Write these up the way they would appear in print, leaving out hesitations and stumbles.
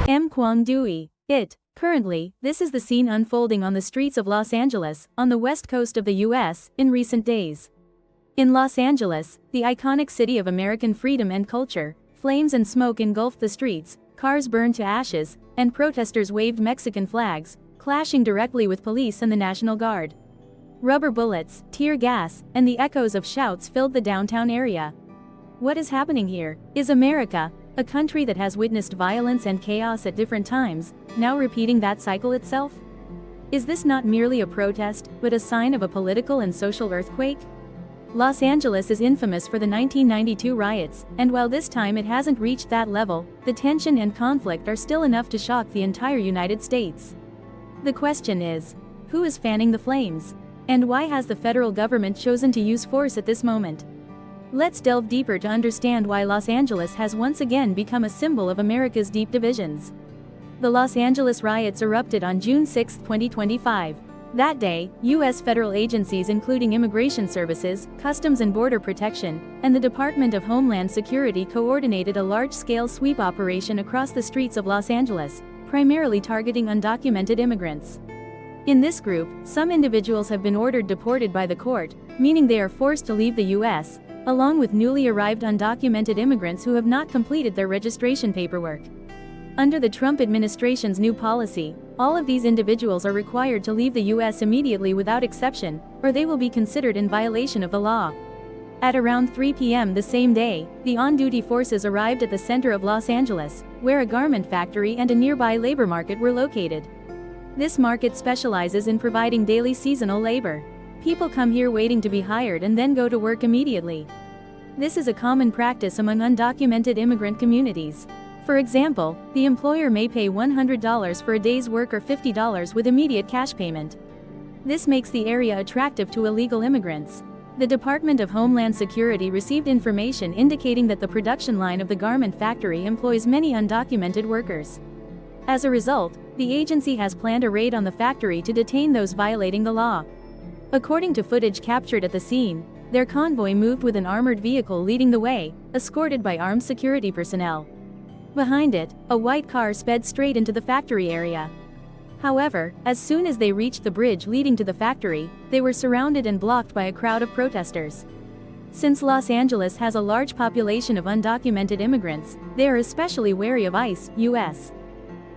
M. Kwang Dui. Currently, this is the scene unfolding on the streets of Los Angeles, on the west coast of the US, in recent days. In Los Angeles, the iconic city of American freedom and culture, flames and smoke engulfed the streets, cars burned to ashes, and protesters waved Mexican flags, clashing directly with police and the National Guard. Rubber bullets, tear gas, and the echoes of shouts filled the downtown area. What is happening here? Is America, a country that has witnessed violence and chaos at different times, now repeating that cycle itself? Is this not merely a protest, but a sign of a political and social earthquake? Los Angeles is infamous for the 1992 riots, and while this time it hasn't reached that level, the tension and conflict are still enough to shock the entire United States. The question is, who is fanning the flames? And why has the federal government chosen to use force at this moment? Let's delve deeper to understand why Los Angeles has once again become a symbol of America's deep divisions. The Los Angeles riots erupted on June 6, 2025. That day, U.S. federal agencies including Immigration Services, Customs and Border Protection, and the Department of Homeland Security coordinated a large-scale sweep operation across the streets of Los Angeles, primarily targeting undocumented immigrants. In this group, some individuals have been ordered deported by the court, meaning they are forced to leave the U.S., along with newly arrived undocumented immigrants who have not completed their registration paperwork. Under the Trump administration's new policy, all of these individuals are required to leave the U.S. immediately without exception, or they will be considered in violation of the law. At around 3 p.m. the same day, the on-duty forces arrived at the center of Los Angeles, where a garment factory and a nearby labor market were located. This market specializes in providing daily seasonal labor. People come here waiting to be hired and then go to work immediately. This is a common practice among undocumented immigrant communities. For example, the employer may pay $100 for a day's work or $50 with immediate cash payment. This makes the area attractive to illegal immigrants. The Department of Homeland Security received information indicating that the production line of the garment factory employs many undocumented workers. As a result, the agency has planned a raid on the factory to detain those violating the law. According to footage captured at the scene, their convoy moved with an armored vehicle leading the way, escorted by armed security personnel. Behind it, a white car sped straight into the factory area. However, as soon as they reached the bridge leading to the factory, they were surrounded and blocked by a crowd of protesters. Since Los Angeles has a large population of undocumented immigrants, they are especially wary of ICE, U.S.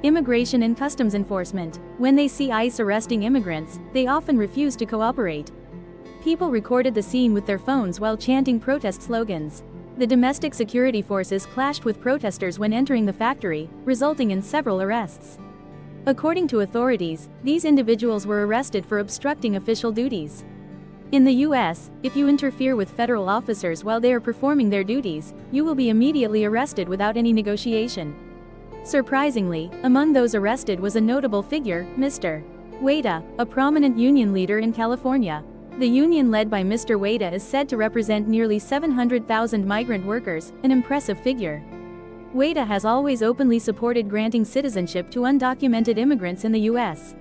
Immigration and Customs Enforcement. When they see ICE arresting immigrants, they often refuse to cooperate. People recorded the scene with their phones while chanting protest slogans. The domestic security forces clashed with protesters when entering the factory, resulting in several arrests. According to authorities, these individuals were arrested for obstructing official duties. In the U.S., if you interfere with federal officers while they are performing their duties, you will be immediately arrested without any negotiation. Surprisingly, among those arrested was a notable figure, Mr. Wada, a prominent union leader in California. The union led by Mr. Wada is said to represent nearly 700,000 migrant workers, an impressive figure. Wada has always openly supported granting citizenship to undocumented immigrants in the U.S.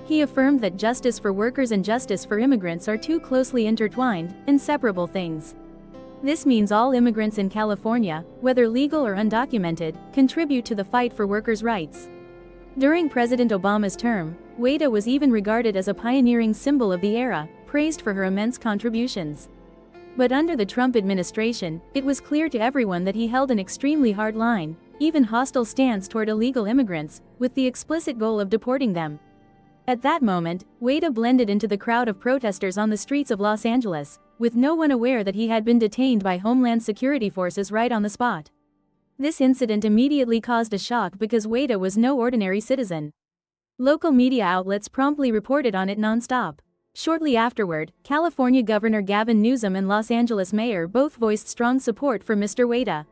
He affirmed that justice for workers and justice for immigrants are two closely intertwined, inseparable things. This means all immigrants in California, whether legal or undocumented, contribute to the fight for workers' rights. During President Obama's term, Wada was even regarded as a pioneering symbol of the era, praised for her immense contributions. But under the Trump administration, it was clear to everyone that he held an extremely hard line, even hostile stance toward illegal immigrants, with the explicit goal of deporting them. At that moment, Wada blended into the crowd of protesters on the streets of Los Angeles, with no one aware that he had been detained by Homeland Security forces right on the spot. This incident immediately caused a shock because Wada was no ordinary citizen. Local media outlets promptly reported on it nonstop. Shortly afterward, California Governor Gavin Newsom and Los Angeles Mayor both voiced strong support for Mr. Wada.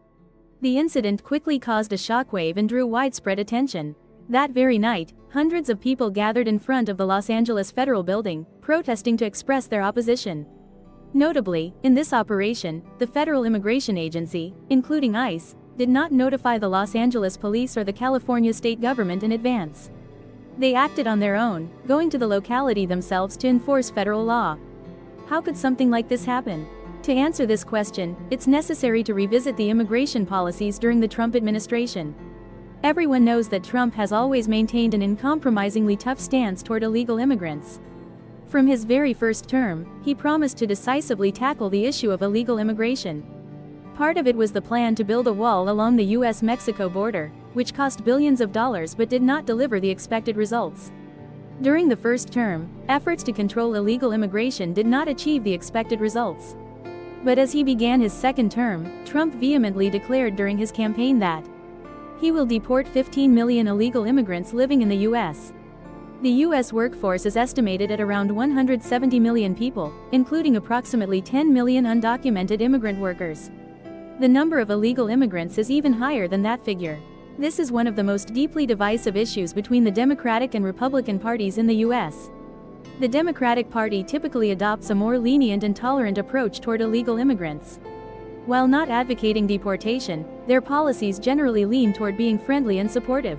The incident quickly caused a shockwave and drew widespread attention. That very night, hundreds of people gathered in front of the Los Angeles Federal Building, protesting to express their opposition. Notably, in this operation, the Federal Immigration Agency, including ICE, did not notify the Los Angeles Police or the California state government in advance. They acted on their own, going to the locality themselves to enforce federal law. How could something like this happen? To answer this question, it's necessary to revisit the immigration policies during the Trump administration. Everyone knows that Trump has always maintained an uncompromisingly tough stance toward illegal immigrants. From his very first term, he promised to decisively tackle the issue of illegal immigration. Part of it was the plan to build a wall along the US-Mexico border, which cost billions of dollars but did not deliver the expected results. During the first term, efforts to control illegal immigration did not achieve the expected results. But as he began his second term, Trump vehemently declared during his campaign that he will deport 15 million illegal immigrants living in the US. The US workforce is estimated at around 170 million people, including approximately 10 million undocumented immigrant workers. The number of illegal immigrants is even higher than that figure. This is one of the most deeply divisive issues between the Democratic and Republican parties in the US. The Democratic Party typically adopts a more lenient and tolerant approach toward illegal immigrants. While not advocating deportation, their policies generally lean toward being friendly and supportive.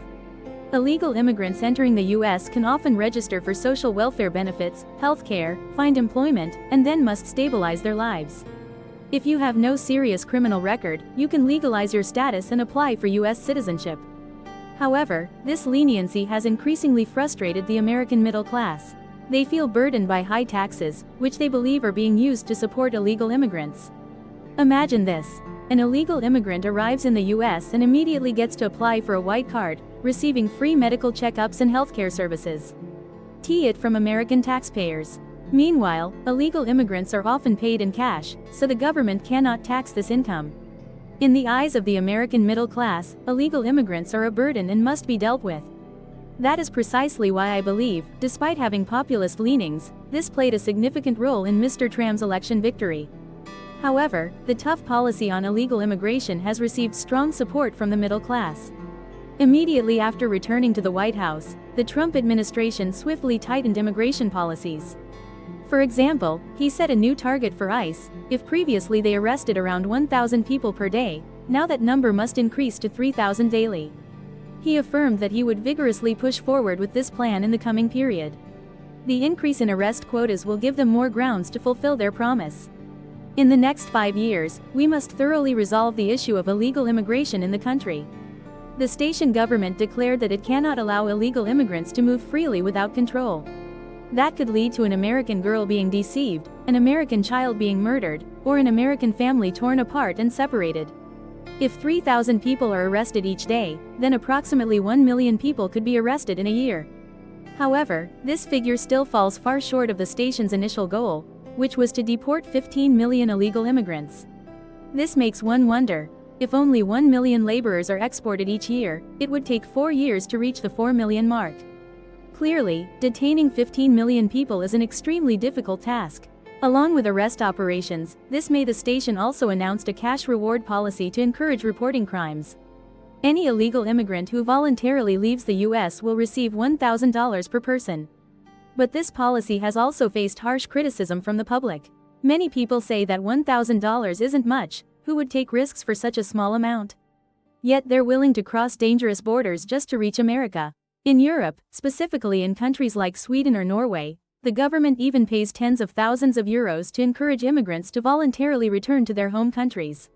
Illegal immigrants entering the US can often register for social welfare benefits, health care, find employment, and then must stabilize their lives. If you have no serious criminal record, you can legalize your status and apply for US citizenship. However, this leniency has increasingly frustrated the American middle class. They feel burdened by high taxes, which they believe are being used to support illegal immigrants. Imagine this. An illegal immigrant arrives in the US and immediately gets to apply for a white card, receiving free medical checkups and healthcare services. It from American taxpayers. Meanwhile, illegal immigrants are often paid in cash, so the government cannot tax this income. In the eyes of the American middle class, illegal immigrants are a burden and must be dealt with. That is precisely why I believe, despite having populist leanings, this played a significant role in Mr. Trump's election victory. However, the tough policy on illegal immigration has received strong support from the middle class. Immediately after returning to the White House, the Trump administration swiftly tightened immigration policies. For example, he set a new target for ICE. If previously they arrested around 1,000 people per day, now that number must increase to 3,000 daily. He affirmed that he would vigorously push forward with this plan in the coming period. The increase in arrest quotas will give them more grounds to fulfill their promise. In the next 5 years, we must thoroughly resolve the issue of illegal immigration in the country. The station government declared that it cannot allow illegal immigrants to move freely without control. That could lead to an American girl being deceived, an American child being murdered, or an American family torn apart and separated. If 3,000 people are arrested each day, then approximately 1 million people could be arrested in a year. However, this figure still falls far short of the station's initial goal, which was to deport 15 million illegal immigrants. This makes one wonder, if only 1 million laborers are exported each year, it would take 4 years to reach the 4 million mark. Clearly, detaining 15 million people is an extremely difficult task. Along with arrest operations, this May the station also announced a cash reward policy to encourage reporting crimes. Any illegal immigrant who voluntarily leaves the US will receive $1,000 per person. But this policy has also faced harsh criticism from the public. Many people say that $1,000 isn't much, who would take risks for such a small amount? Yet they're willing to cross dangerous borders just to reach America. In Europe, specifically in countries like Sweden or Norway, the government even pays tens of thousands of euros to encourage immigrants to voluntarily return to their home countries.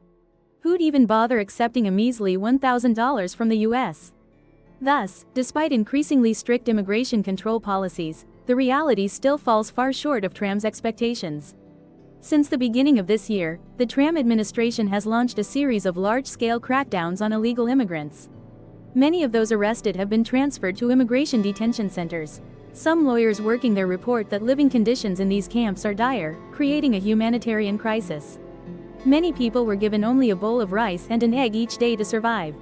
Who'd even bother accepting a measly $1,000 from the US? Thus, despite increasingly strict immigration control policies, the reality still falls far short of Trump's expectations. Since the beginning of this year, the Trump administration has launched a series of large-scale crackdowns on illegal immigrants. Many of those arrested have been transferred to immigration detention centers. Some lawyers working there report that living conditions in these camps are dire, creating a humanitarian crisis. Many people were given only a bowl of rice and an egg each day to survive.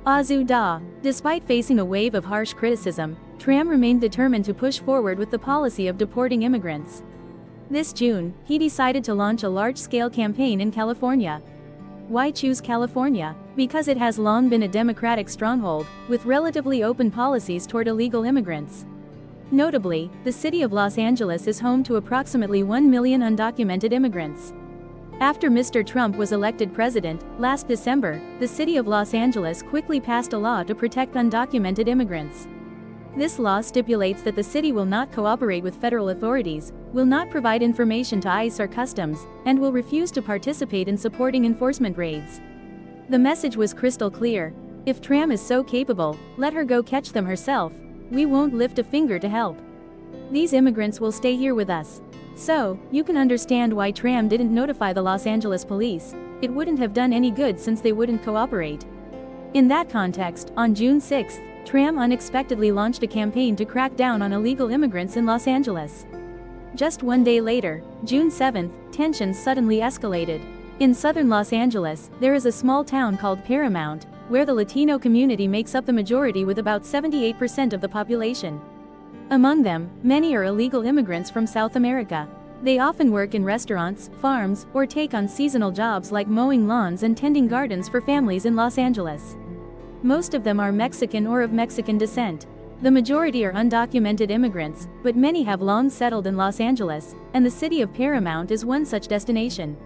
Azuda. Despite facing a wave of harsh criticism, Trump remained determined to push forward with the policy of deporting immigrants. This June, he decided to launch a large-scale campaign in California. Why choose California? Because it has long been a Democratic stronghold, with relatively open policies toward illegal immigrants. Notably, the city of Los Angeles is home to approximately 1 million undocumented immigrants. After Mr. Trump was elected president, last December, the city of Los Angeles quickly passed a law to protect undocumented immigrants. This law stipulates that the city will not cooperate with federal authorities, will not provide information to ICE or Customs, and will refuse to participate in supporting enforcement raids. The message was crystal clear. If Tram is so capable, let her go catch them herself. We won't lift a finger to help. These immigrants will stay here with us. So, you can understand why Tram didn't notify the Los Angeles police. It wouldn't have done any good since they wouldn't cooperate. In that context, on June 6, Tram unexpectedly launched a campaign to crack down on illegal immigrants in Los Angeles. Just one day later, June 7, tensions suddenly escalated. In southern Los Angeles, there is a small town called Paramount, where the Latino community makes up the majority with about 78% of the population. Among them, many are illegal immigrants from South America. They often work in restaurants, farms, or take on seasonal jobs like mowing lawns and tending gardens for families in Los Angeles. Most of them are Mexican or of Mexican descent. The majority are undocumented immigrants, but many have long settled in Los Angeles, and the city of Paramount is one such destination.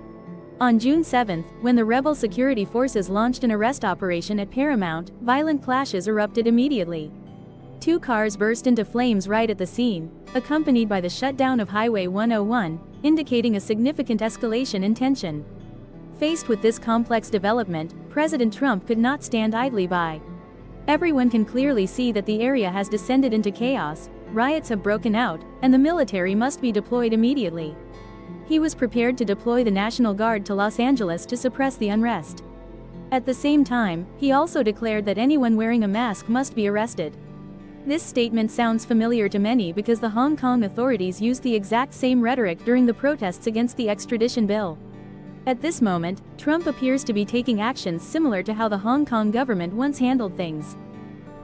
On June 7, when the rebel security forces launched an arrest operation at Paramount, violent clashes erupted immediately. 2 cars burst into flames right at the scene, accompanied by the shutdown of Highway 101, indicating a significant escalation in tension. Faced with this complex development, President Trump could not stand idly by. Everyone can clearly see that the area has descended into chaos, riots have broken out, and the military must be deployed immediately. He was prepared to deploy the National Guard to Los Angeles to suppress the unrest. At the same time, he also declared that anyone wearing a mask must be arrested. This statement sounds familiar to many because the Hong Kong authorities used the exact same rhetoric during the protests against the extradition bill. At this moment, Trump appears to be taking actions similar to how the Hong Kong government once handled things.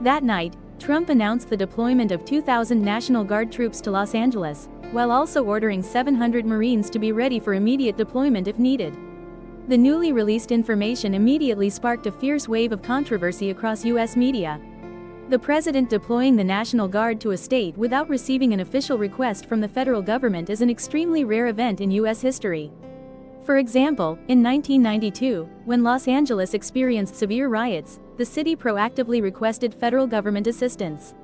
That night, Trump announced the deployment of 2,000 National Guard troops to Los Angeles, while also ordering 700 Marines to be ready for immediate deployment if needed. The newly released information immediately sparked a fierce wave of controversy across U.S. media. The president deploying the National Guard to a state without receiving an official request from the federal government is an extremely rare event in U.S. history. For example, in 1992, when Los Angeles experienced severe riots, the city proactively requested federal government assistance.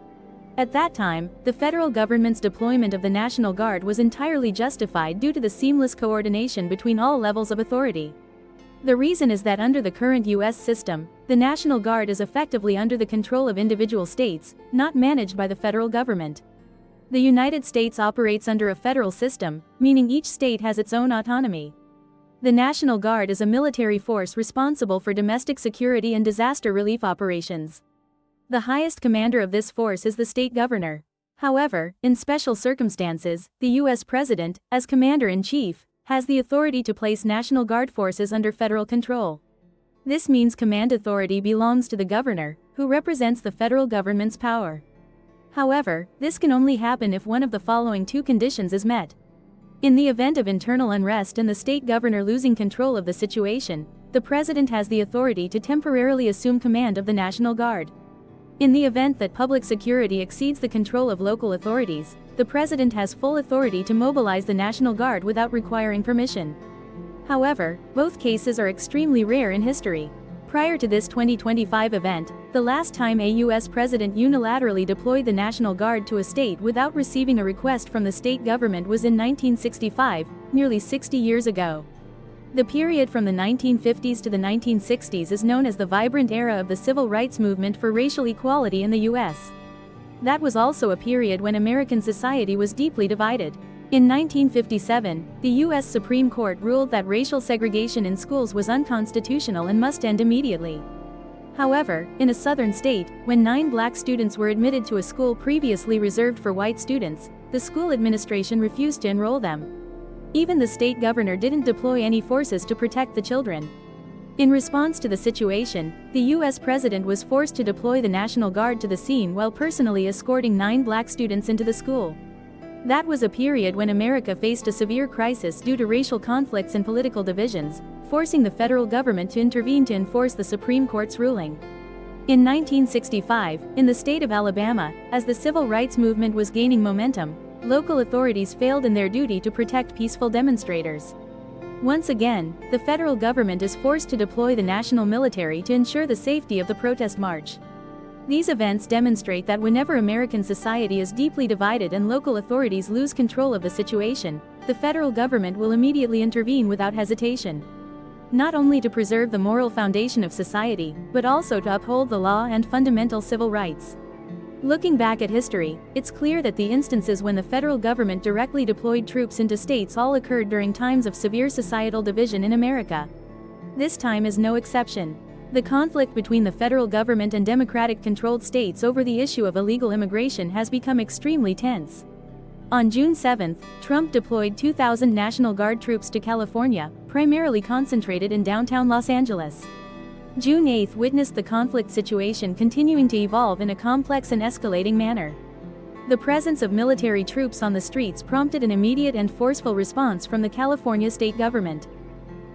At that time, the federal government's deployment of the National Guard was entirely justified due to the seamless coordination between all levels of authority. The reason is that under the current U.S. system, the National Guard is effectively under the control of individual states, not managed by the federal government. The United States operates under a federal system, meaning each state has its own autonomy. The National Guard is a military force responsible for domestic security and disaster relief operations. The highest commander of this force is the state governor. However, in special circumstances, the U.S. President, as commander-in-chief, has the authority to place National Guard forces under federal control. This means command authority belongs to the governor, who represents the federal government's power. However, this can only happen if one of the following 2 conditions is met. In the event of internal unrest and the state governor losing control of the situation, the president has the authority to temporarily assume command of the National Guard. In the event that public security exceeds the control of local authorities, the president has full authority to mobilize the National Guard without requiring permission. However, both cases are extremely rare in history. Prior to this 2025 event, the last time a U.S. president unilaterally deployed the National Guard to a state without receiving a request from the state government was in 1965, nearly 60 years ago. The period from the 1950s to the 1960s is known as the vibrant era of the civil rights movement for racial equality in the U.S. That was also a period when American society was deeply divided. In 1957, the U.S. Supreme Court ruled that racial segregation in schools was unconstitutional and must end immediately. However, in a southern state, when 9 black students were admitted to a school previously reserved for white students, the school administration refused to enroll them. Even the state governor didn't deploy any forces to protect the children. In response to the situation, the U.S. president was forced to deploy the National Guard to the scene while personally escorting 9 black students into the school. That was a period when America faced a severe crisis due to racial conflicts and political divisions, forcing the federal government to intervene to enforce the Supreme Court's ruling. In 1965, in the state of Alabama, as the civil rights movement was gaining momentum, local authorities failed in their duty to protect peaceful demonstrators. Once again, the federal government is forced to deploy the national military to ensure the safety of the protest march. These events demonstrate that whenever American society is deeply divided and local authorities lose control of the situation, the federal government will immediately intervene without hesitation. not only to preserve the moral foundation of society, but also to uphold the law and fundamental civil rights. Looking back at history, it's clear that the instances when the federal government directly deployed troops into states all occurred during times of severe societal division in America. This time is no exception. The conflict between the federal government and Democratic-controlled states over the issue of illegal immigration has become extremely tense. On June 7, Trump deployed 2,000 National Guard troops to California, primarily concentrated in downtown Los Angeles. June 8 witnessed the conflict situation continuing to evolve in a complex and escalating manner. The presence of military troops on the streets prompted an immediate and forceful response from the California state government.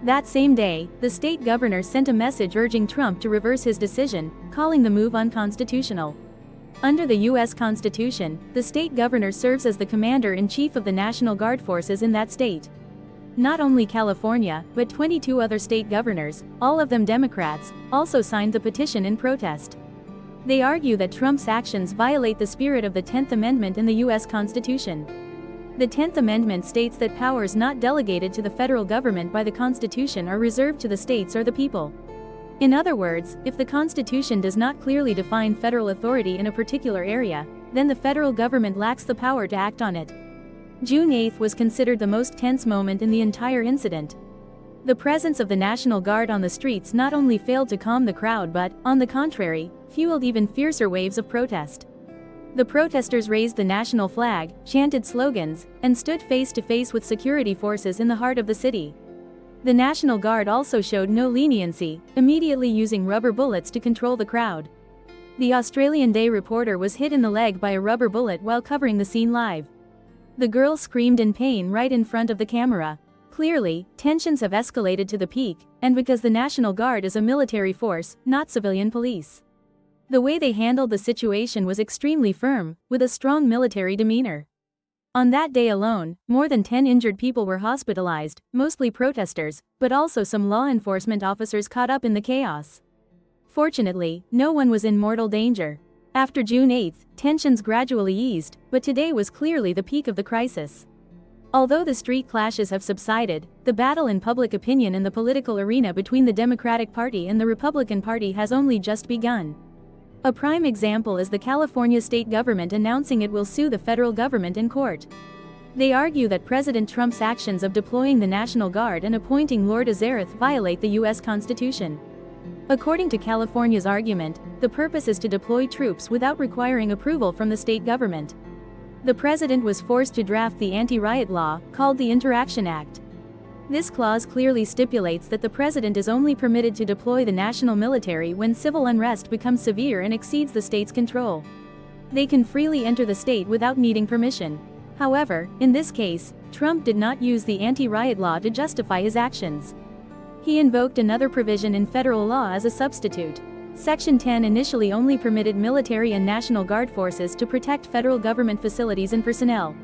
That same day, the state governor sent a message urging Trump to reverse his decision, calling the move unconstitutional. Under the U.S. Constitution, the state governor serves as the commander-in-chief of the National Guard forces in that state. Not only California, but 22 other state governors, all of them Democrats, also signed the petition in protest. They argue that Trump's actions violate the spirit of the 10th Amendment in the U.S. Constitution. The 10th Amendment states that powers not delegated to the federal government by the Constitution are reserved to the states or the people. In other words, if the Constitution does not clearly define federal authority in a particular area, then the federal government lacks the power to act on it. June 8 was considered the most tense moment in the entire incident. The presence of the National Guard on the streets not only failed to calm the crowd but, on the contrary, fueled even fiercer waves of protest. The protesters raised the national flag, chanted slogans, and stood face to face with security forces in the heart of the city. The National Guard also showed no leniency, immediately using rubber bullets to control the crowd. The Australian Day reporter was hit in the leg by a rubber bullet while covering the scene live. The girl screamed in pain right in front of the camera. Clearly, tensions have escalated to the peak, and because the National Guard is a military force, not civilian police. The way they handled the situation was extremely firm, with a strong military demeanor. On that day alone, more than 10 injured people were hospitalized, mostly protesters, but also some law enforcement officers caught up in the chaos. Fortunately, no one was in mortal danger. After June 8, tensions gradually eased, but today was clearly the peak of the crisis. Although the street clashes have subsided, the battle in public opinion in the political arena between the Democratic Party and the Republican Party has only just begun. A prime example is the California state government announcing it will sue the federal government in court. They argue that President Trump's actions of deploying the National Guard and appointing Lord Azareth violate the U.S. Constitution. According to California's argument, the purpose is to deploy troops without requiring approval from the state government. The president was forced to draft the anti-riot law, called the Interaction Act. This clause clearly stipulates that the president is only permitted to deploy the national military when civil unrest becomes severe and exceeds the state's control. They can freely enter the state without needing permission. However, in this case, Trump did not use the anti-riot law to justify his actions. He invoked another provision in federal law as a substitute. Section 10 initially only permitted military and National Guard forces to protect federal government facilities and personnel,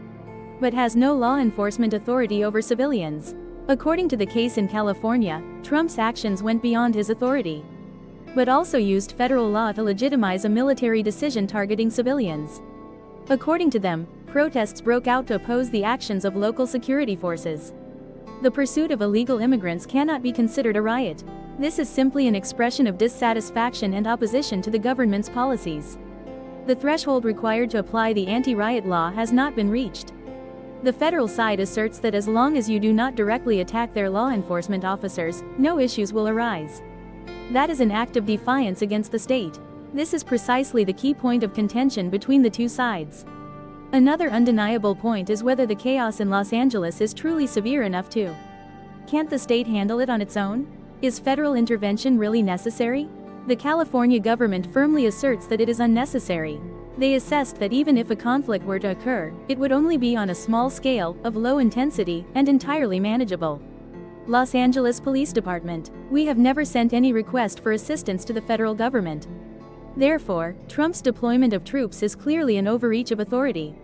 but has no law enforcement authority over civilians. According to the case in California, Trump's actions went beyond his authority, but also used federal law to legitimize a military decision targeting civilians. According to them, protests broke out to oppose the actions of local security forces. The pursuit of illegal immigrants cannot be considered a riot. This is simply an expression of dissatisfaction and opposition to the government's policies. The threshold required to apply the anti-riot law has not been reached. The federal side asserts that as long as you do not directly attack their law enforcement officers, no issues will arise. That is an act of defiance against the state. This is precisely the key point of contention between the two sides. Another undeniable point is whether the chaos in Los Angeles is truly severe enough to. Can't the state handle it on its own? Is federal intervention really necessary? The California government firmly asserts that it is unnecessary. They assessed that even if a conflict were to occur, it would only be on a small scale, of low intensity, and entirely manageable. Los Angeles Police Department. We have never sent any request for assistance to the federal government. Therefore, Trump's deployment of troops is clearly an overreach of authority.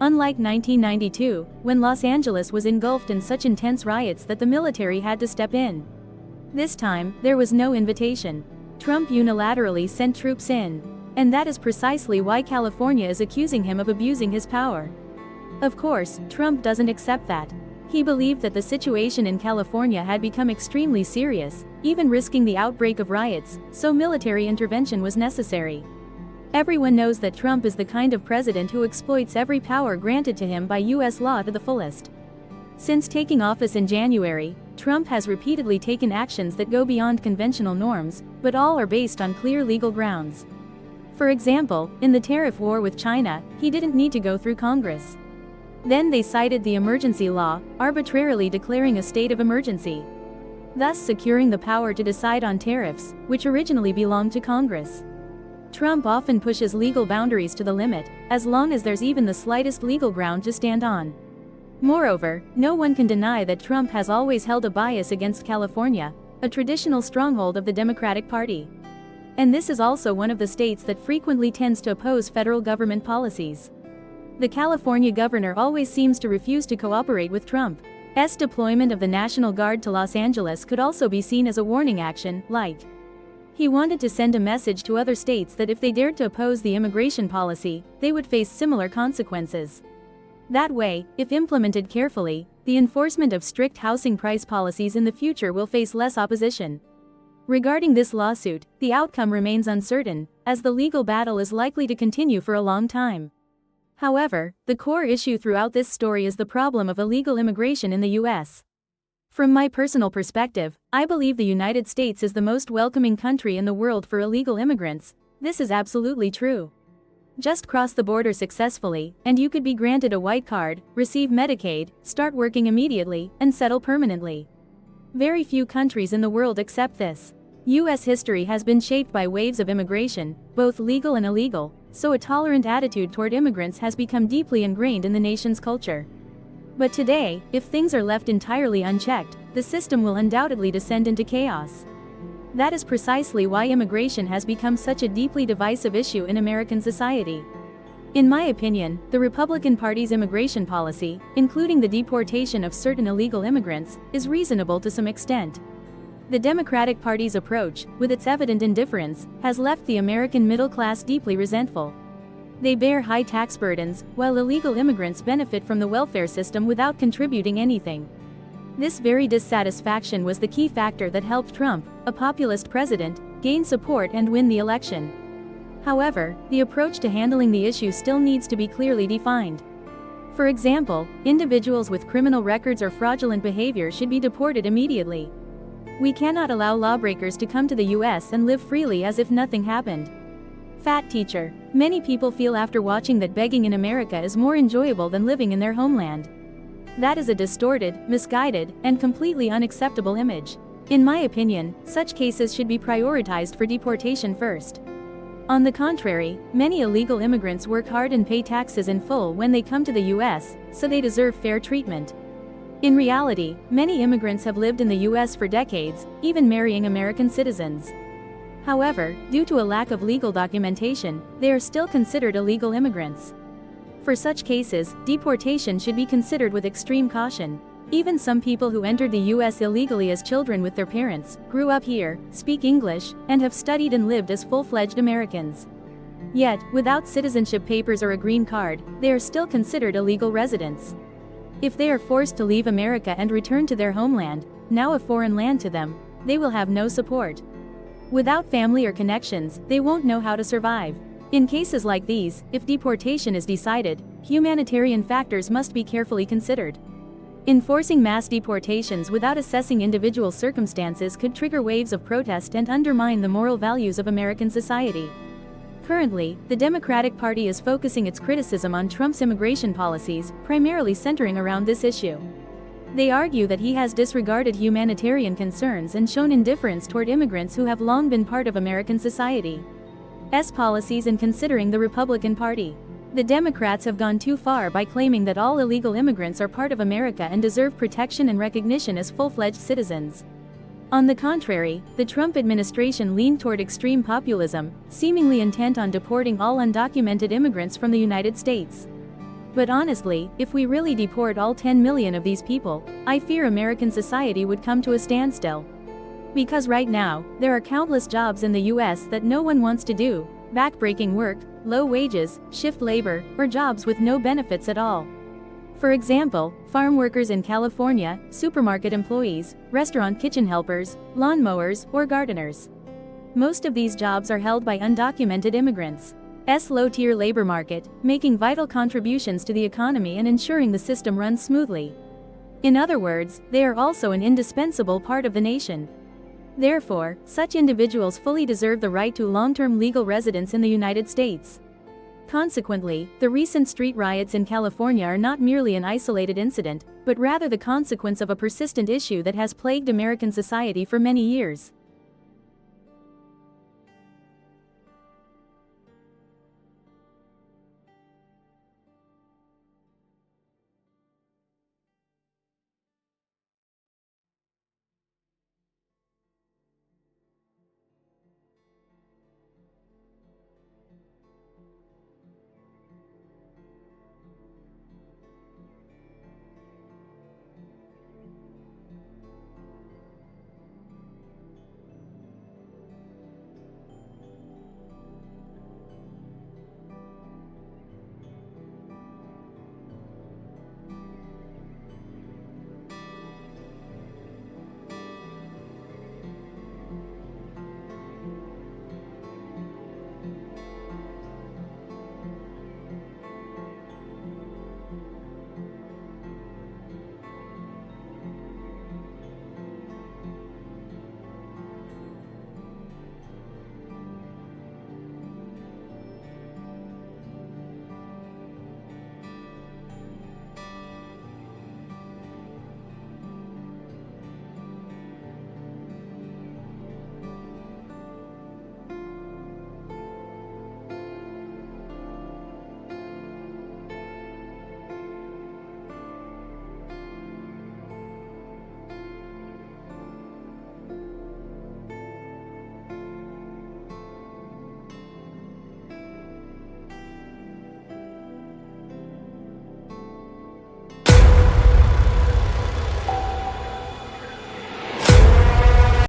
Unlike 1992, when Los Angeles was engulfed in such intense riots that the military had to step in. This time, there was no invitation. Trump unilaterally sent troops in. And that is precisely why California is accusing him of abusing his power. Of course, Trump doesn't accept that. He believed that the situation in California had become extremely serious, even risking the outbreak of riots, so military intervention was necessary. Everyone knows that Trump is the kind of president who exploits every power granted to him by US law to the fullest. Since taking office in January, Trump has repeatedly taken actions that go beyond conventional norms, but all are based on clear legal grounds. For example, in the tariff war with China, he didn't need to go through Congress. Then they cited the emergency law, arbitrarily declaring a state of emergency, thus securing the power to decide on tariffs, which originally belonged to Congress. Trump often pushes legal boundaries to the limit, as long as there's even the slightest legal ground to stand on. Moreover, no one can deny that Trump has always held a bias against California, a traditional stronghold of the Democratic Party. And this is also one of the states that frequently tends to oppose federal government policies. The California governor always seems to refuse to cooperate with Trump's deployment of the National Guard to Los Angeles could also be seen as a warning action, like he wanted to send a message to other states that if they dared to oppose the immigration policy, they would face similar consequences. That way, if implemented carefully, the enforcement of strict housing price policies in the future will face less opposition. Regarding this lawsuit, the outcome remains uncertain, as the legal battle is likely to continue for a long time. However, the core issue throughout this story is the problem of illegal immigration in the US. From my personal perspective, I believe the United States is the most welcoming country in the world for illegal immigrants. This is absolutely true. Just cross the border successfully, and you could be granted a white card, receive Medicaid, start working immediately, and settle permanently. Very few countries in the world accept this. US history has been shaped by waves of immigration, both legal and illegal, so a tolerant attitude toward immigrants has become deeply ingrained in the nation's culture. But today, if things are left entirely unchecked, the system will undoubtedly descend into chaos. That is precisely why immigration has become such a deeply divisive issue in American society. In my opinion, the Republican Party's immigration policy, including the deportation of certain illegal immigrants, is reasonable to some extent. The Democratic Party's approach, with its evident indifference, has left the American middle class deeply resentful. They bear high tax burdens, while illegal immigrants benefit from the welfare system without contributing anything. This very dissatisfaction was the key factor that helped Trump, a populist president, gain support and win the election. However, the approach to handling the issue still needs to be clearly defined. For example, individuals with criminal records or fraudulent behavior should be deported immediately. We cannot allow lawbreakers to come to the US and live freely as if nothing happened. Fat teacher. Many people feel after watching that begging in America is more enjoyable than living in their homeland. That is a distorted, misguided, and completely unacceptable image. In my opinion, such cases should be prioritized for deportation first. On the contrary, many illegal immigrants work hard and pay taxes in full when they come to the US, so they deserve fair treatment. In reality, many immigrants have lived in the US for decades, even marrying American citizens. However, due to a lack of legal documentation, they are still considered illegal immigrants. For such cases, deportation should be considered with extreme caution. Even some people who entered the US illegally as children with their parents, grew up here, speak English, and have studied and lived as full-fledged Americans. Yet, without citizenship papers or a green card, they are still considered illegal residents. If they are forced to leave America and return to their homeland, now a foreign land to them, they will have no support. Without family or connections, they won't know how to survive. In cases like these, if deportation is decided, humanitarian factors must be carefully considered. Enforcing mass deportations without assessing individual circumstances could trigger waves of protest and undermine the moral values of American society. Currently, the Democratic Party is focusing its criticism on Trump's immigration policies, primarily centering around this issue. They argue that he has disregarded humanitarian concerns and shown indifference toward immigrants who have long been part of American society's policies and considering the Republican Party. The Democrats have gone too far by claiming that all illegal immigrants are part of America and deserve protection and recognition as full-fledged citizens. On the contrary, the Trump administration leaned toward extreme populism, seemingly intent on deporting all undocumented immigrants from the United States. But honestly, if we really deport all 10 million of these people, I fear American society would come to a standstill. Because right now, there are countless jobs in the US that no one wants to do, backbreaking work, low wages, shift labor, or jobs with no benefits at all. For example, farm workers in California, supermarket employees, restaurant kitchen helpers, lawn mowers, or gardeners. Most of these jobs are held by undocumented immigrants. Low-tier labor market, making vital contributions to the economy and ensuring the system runs smoothly. In other words, they are also an indispensable part of the nation. Therefore, such individuals fully deserve the right to long-term legal residence in the United States. Consequently, the recent street riots in California are not merely an isolated incident, but rather the consequence of a persistent issue that has plagued American society for many years.